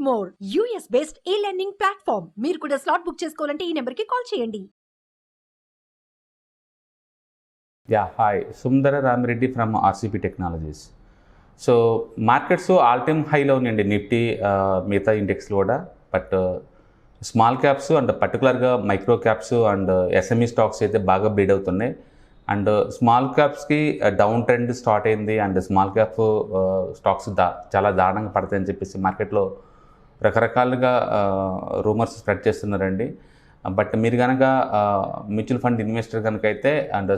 More US based e-learning platform. మీరు కూడా slot book చేసుకోవాలంటే ఈ నెంబర్కి కాల్ చేయండి. Hi, Sundara Ramireddy from RCP Technologies. So markets all time హైలో ఉన్నాయండి నిఫ్టీ మిగతా ఇండెక్స్లో కూడా. బట్ స్మాల్ క్యాప్స్ అండ్ పర్టికులర్గా micro caps and SME stocks అయితే బాగా బ్రీడ్ అవుతున్నాయి. అండ్ స్మాల్ క్యాప్స్కి డౌన్ ట్రెండ్ స్టార్ట్ అయింది అండ్ స్మాల్ క్యాప్ స్టాక్స్ చాలా దారుణంగా పడతాయని చెప్పేసి మార్కెట్లో రకరకాలుగా రూమర్స్ స్ప్రెడ్ చేస్తున్నారండి. బట్ మీరు కనుక మ్యూచువల్ ఫండ్ ఇన్వెస్టర్ కనుక అయితే అండ్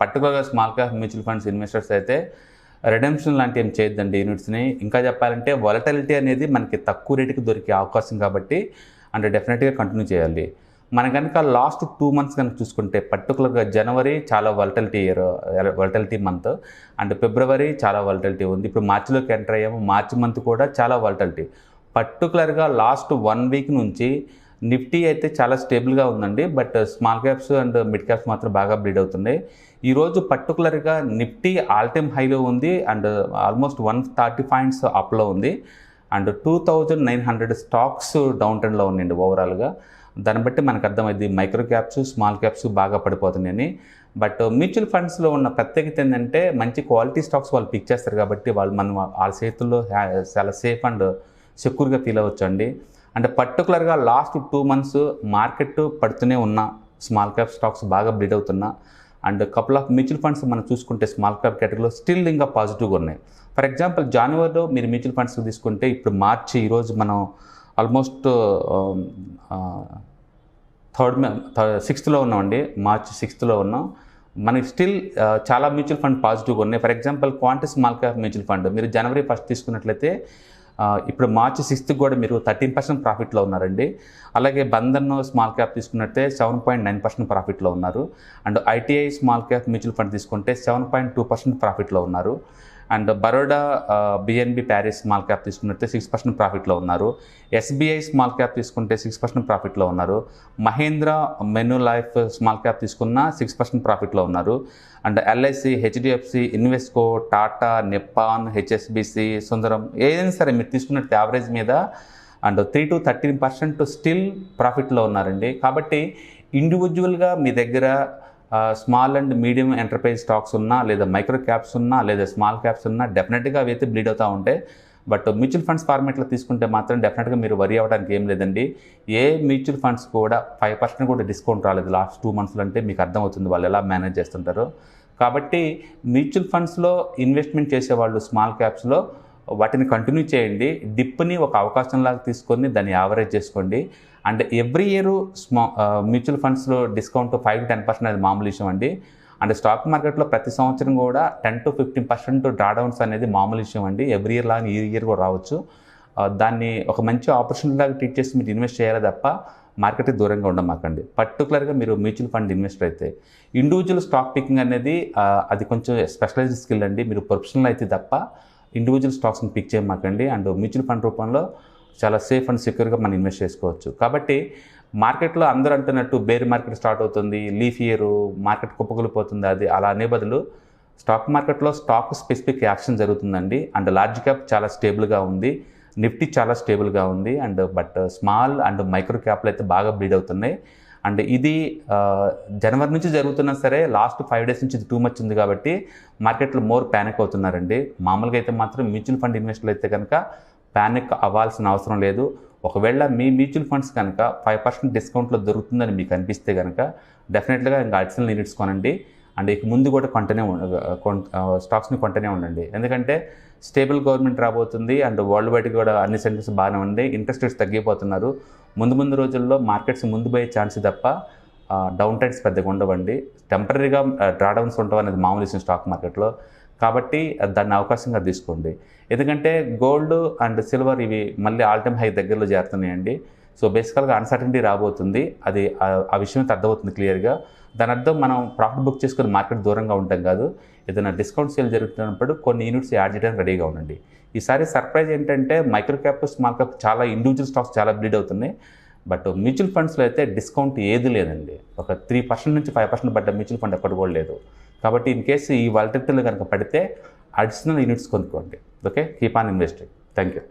పర్టికులర్గా small cap mutual funds investors అయితే రెడెంప్షన్ లాంటివి ఏం చేయొద్దండి యూనిట్స్ని. ఇంకా చెప్పాలంటే వాలటిలిటీ అనేది మనకి తక్కువ రేటుకి దొరికే అవకాశం కాబట్టి అండ్ డెఫినెట్గా కంటిన్యూ చేయాలి. మన కనుక లాస్ట్ 2 months కనుక చూసుకుంటే పర్టికులర్గా జనవరి చాలా వాలటిలిటీ మంత్ అండ్ ఫిబ్రవరి చాలా వాలటిలిటీ ఉంది. ఇప్పుడు మార్చిలోకి ఎంటర్ అయ్యాము, మార్చి మంత్ కూడా చాలా వాలటిలిటీ. పర్టికులర్గా లాస్ట్ 1 week నుంచి నిఫ్టీ అయితే చాలా స్టేబుల్గా ఉందండి. But small caps and mid caps మాత్రం బాగా బ్రీడ్ అవుతున్నాయి. ఈరోజు పర్టికులర్గా నిఫ్టీ ఆల్ టైమ్ హైలో ఉంది అండ్ ఆల్మోస్ట్ 130 points అప్లో ఉంది అండ్ 2900 స్టాక్స్ డౌన్ ట్రెండ్లో ఉన్నాయండి ఓవరాల్గా. దాన్ని బట్టి మనకు అర్థమైంది మైక్రో క్యాప్స్ స్మాల్ క్యాప్స్ బాగా పడిపోతున్నాయని. బట్ మ్యూచువల్ ఫండ్స్లో ఉన్న ప్రత్యేకత ఏంటంటే మంచి క్వాలిటీ స్టాక్స్ వాళ్ళు పిక్ చేస్తారు కాబట్టి మనం వాళ్ళ చేతుల్లో చాలా సేఫ్ అండ్ సెక్యూర్గా ఫీల్ అవ్వచ్చు అండి. అంటే పర్టికులర్గా లాస్ట్ 2 months మార్కెట్ పడుతూనే ఉన్న స్మాల్ క్యాప్ స్టాక్స్ బాగా బ్రీడ్ అవుతున్నా and couple of mutual funds మనం చూసుకుంటే స్మాల్ క్యాప్ కేటగిరీలో స్టిల్ ఇంకా పాజిటివ్గా ఉన్నాయి. ఫర్ ఎగ్జాంపుల్ జనవరిలో మీరు మ్యూచువల్ ఫండ్స్ తీసుకుంటే ఇప్పుడు మార్చి ఈరోజు మనం ఆల్మోస్ట్ 6th ఉన్నామండి. మార్చి 6th ఉన్నాం. మనకి స్టిల్ చాలా మ్యూచువల్ ఫండ్ పాజిటివ్గా ఉన్నాయి. For example Quant's small cap mutual fund మీరు జనవరి 1st తీసుకున్నట్లయితే ఇప్పుడు మార్చి 6th కూడా మీరు 13% ప్రాఫిట్లో ఉన్నారండి. అలాగే బంధన్ స్మాల్ క్యాప్ తీసుకున్నట్టే 7.9% ప్రాఫిట్లో ఉన్నారు. And ITI small cap mutual fund తీసుకుంటే 7.2% ప్రాఫిట్లో ఉన్నారు. And Baroda BNP Paribas small cap తీసుకున్నట్టే 6% ప్రాఫిట్లో ఉన్నారు. ఎస్బీఐ స్మాల్ క్యాప్ తీసుకుంటే 6% ప్రాఫిట్లో ఉన్నారు. Mahindra Manulife small cap తీసుకున్న 6% ప్రాఫిట్లో ఉన్నారు. And LIC, HDFC, Invesco, Tata, Nippon, HSBC, Sundaram ఏదైనా సరే మీరు తీసుకున్నట్టు యావరేజ్ మీద అండ్ 3 to 13% స్టిల్ ప్రాఫిట్లో ఉన్నారండి. కాబట్టి ఇండివిజువల్గా మీ దగ్గర small and medium enterprise stocks ఉన్నా లేదా మైక్రో క్యాప్స్ ఉన్నా లేదా స్మాల్ క్యాప్స్ ఉన్నా డెఫినెట్గా అవి అయితే బ్లీడ్ అవుతూ ఉంటాయి. బట్ మ్యూచువల్ ఫండ్స్ ఫార్మేట్లో తీసుకుంటే మాత్రం డెఫినెట్గా మీరు వరీ అవ్వడానికి ఏం లేదండి. ఏ మ్యూచువల్ ఫండ్స్ కూడా 5% కూడా డిస్కౌంట్ రాలేదు లాస్ట్ 2 months అంటే మీకు అర్థమవుతుంది వాళ్ళు ఎలా మేనేజ్ చేస్తుంటారో. కాబట్టి మ్యూచువల్ ఫండ్స్లో ఇన్వెస్ట్మెంట్ చేసేవాళ్ళు స్మాల్ క్యాప్స్లో వాటిని కంటిన్యూ చేయండి. డిప్ని ఒక అవకాశంలాగా తీసుకొని దాన్ని యావరేజ్ చేసుకోండి. అండ్ ఎవ్రీ ఇయర్ మ్యూచువల్ ఫండ్స్లో డిస్కౌంట్ 5-10% అది మామూలు విషయం అండి. అండ్ స్టాక్ మార్కెట్లో ప్రతి సంవత్సరం కూడా 10 to 15% డ్రాడౌన్స్ అనేది మామూలు విషయం అండి. ఎవ్రీ ఇయర్ లాగా ఈ ఇయర్ కూడా రావచ్చు. దాన్ని ఒక మంచి ఆపర్చునిటీ లాగా ట్రీట్ చేసి మీరు ఇన్వెస్ట్ చేయాలి తప్ప మార్కెట్కి దూరంగా ఉండమాకండి. పర్టికులర్గా మీరు మ్యూచువల్ ఫండ్ ఇన్వెస్టర్ అయితే ఇండివిజువల్ స్టాక్ పికింగ్ అనేది అది కొంచెం స్పెషలైజ్డ్ స్కిల్ అండి. మీరు ప్రొఫెషనల్ అయితే తప్ప ఇండివిజువల్ స్టాక్స్ని పిక్ చేయమాకండి. అండ్ మ్యూచువల్ ఫండ్ రూపంలో చాలా సేఫ్ అండ్ సెక్యూర్గా మనం ఇన్వెస్ట్ చేసుకోవచ్చు. కాబట్టి మార్కెట్లో అందరూ అంటున్నట్టు బేర్ మార్కెట్ స్టార్ట్ అవుతుంది, లీఫ్ ఇయర్ మార్కెట్ కుప్పకూలిపోతుంది అది అలా అనే బదులు స్టాక్ మార్కెట్లో స్టాక్ స్పెసిఫిక్ యాక్షన్ జరుగుతుందండి. అండ్ లార్జ్ క్యాప్ చాలా స్టేబుల్గా ఉంది, నిఫ్టీ చాలా స్టేబుల్గా ఉంది. And but small and micro క్యాప్లు అయితే బాగా బ్లీడ్ అవుతున్నాయి. అండ్ ఇది జనవరి నుంచి జరుగుతున్నా సరే లాస్ట్ 5 days నుంచి ఇది టూ మచ్ ఉంది కాబట్టి మార్కెట్లో మోర్ ప్యానిక్ అవుతున్నారండి. మామూలుగా అయితే మాత్రం మ్యూచువల్ ఫండ్ ఇన్వెస్టర్లు అయితే కనుక ప్యానిక్ అవ్వాల్సిన అవసరం లేదు. ఒకవేళ మీ మ్యూచువల్ ఫండ్స్ కనుక 5% డిస్కౌంట్లో దొరుకుతుందని మీకు అనిపిస్తే కనుక డెఫినెట్గా ఇంకా అడిషనల్ యూనిట్స్ కొనండి. అండ్ ఇక ముందు కూడా స్టాక్స్ని కొంటూనే ఉండండి. ఎందుకంటే స్టేబుల్ గవర్నమెంట్ రాబోతుంది అండ్ వరల్డ్ వైడ్ కూడా అన్ని సెంటర్స్ బాగానే ఉంది, ఇంట్రెస్ట్ రేట్స్ తగ్గిపోతున్నారు. ముందు రోజుల్లో మార్కెట్స్ ముందు పోయే ఛాన్స్ తప్ప డౌన్ ట్రెండ్స్ పెద్దగా ఉండవండి. టెంపరీగా డ్రాడౌన్స్ ఉండవు అనేది మామూలు విషయం స్టాక్ మార్కెట్లో. కాబట్టి దాన్ని అవకాశంగా తీసుకోండి. ఎందుకంటే గోల్డ్ అండ్ సిల్వర్ ఇవి మళ్ళీ ఆల్ టైమ్ హై దగ్గరలో చేరుతున్నాయండి. సో బేసికల్గా అన్సర్టనిటీ రాబోతుంది. అది ఆ విషయం అర్థమవుతుంది క్లియర్గా. దాని అర్థం మనం ప్రాఫిట్ బుక్ చేసుకుని మార్కెట్ దూరంగా ఉంటాం కాదు. ఏదైనా డిస్కౌంట్ సేల్ జరుగుతున్నప్పుడు కొన్ని యూనిట్స్ యాడ్ చేయడానికి రెడీగా ఉండండి. ఈసారి సర్ప్రైజ్ ఏంటంటే మైక్రో క్యాప్ స్మాల్ క్యాప్ చాలా ఇండివిజువల్ స్టాక్స్ చాలా బ్లీడ్ అవుతున్నాయి. బట్ మ్యూచువల్ ఫండ్స్లో అయితే డిస్కౌంట్ ఏది లేదండి. ఒక 3% నుంచి 5% పడ్డ మ్యూచువల్ ఫండ్ ఎక్కడ కూడా లేదు. కాబట్టి ఇన్ కేసు ఈ వాలటిలిటీలో కనుక పడితే అడిషనల్ యూనిట్స్ కొనుక్కోండి. Okay, keep on investing. Thank you.